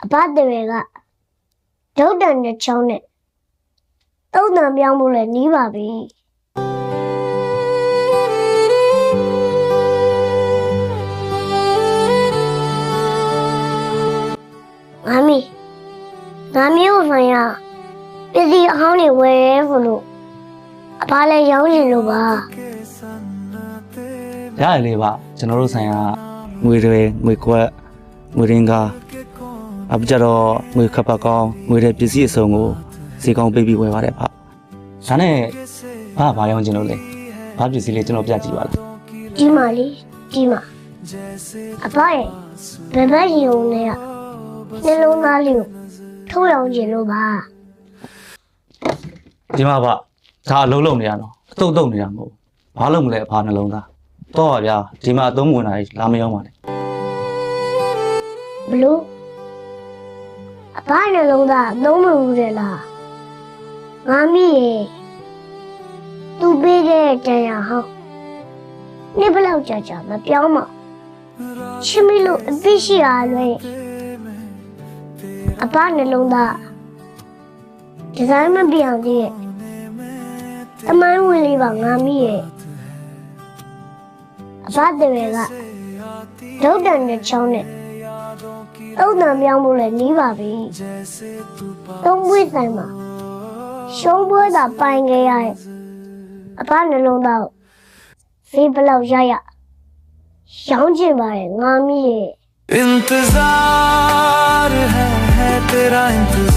အဘတွေကဒုတ်တန်နဲ့ချောင်းနဲ့တုံးတန်ပြောင်းဖို့လည်းနီးပါပြီငါမျိုးဆိုင်ရပစ္စည်းအဟောင်းတွေဝယ်ရဲဖို့လို့အဘလည်းရောင်းချင်လို့ပါရတယ်လေဗျကျွန်တော်တို့ဆိုင်ကငွေတွေငွေခွက်ငွေရင်းကားအပကြတော့ငွေခပ်ပတ်ကောင်းငွေတဲ့ပစ္စည်းအစုံကိုဈေးကောင်းပေးပြီးဝယ်ပါတယ်ဗျဒါနဲ့ဘာရောင်းချင်လို့လဲဘာပစ္စည်းလေးကျွန်တော်ပြကြည့်ပါလားဒီမှာလေဒီမှာအဘရဲ့ဘယ်ဘက်ရုံနဲ့နှလုံးသားလေးကိုထုတ်ရောင်းချင်လို့ပါဒီမှာဗျဒါအလုံးလုံးနေရတော့အတုတ်တုတ်နေရမဟုတ်ဘာလို့မလဲအဖာနှလုံးသားတော့ပါဗျာဒီမှာအသုံးဝင်တာလာမရောပါနဲ့ဘလို့အဘနှလုံးသားအသုံးမဘူးတဲ့လားငါမိရဲ့သူပေးတဲ့တန်ရဟောင်းနေ့ဘလောက်ကြာမပြောင်းမချင်းမလို့အသိရှိရလွယ်အဘနှလုံးသားဒီဇိုင်းမပြောင်းသေးရဲ့အမိုင်းဝင်လေးပါငါမိရဲ့အဘတွေကဒုတ်တန်နဲ့ချောင်းနဲ့တုံးတန်ပြောင်းဖို့လည်းနီးပါပြီသုံးပွေးဆိုင်မှာရှုံးပွဲသာပိုင်ခဲ့ရတဲ့အဘနှလုံးသားဈေးဘလောက်ရရောင်းချင်ပါရဲ့ငါမိရဲ့इंतजार है तेरा इंतजार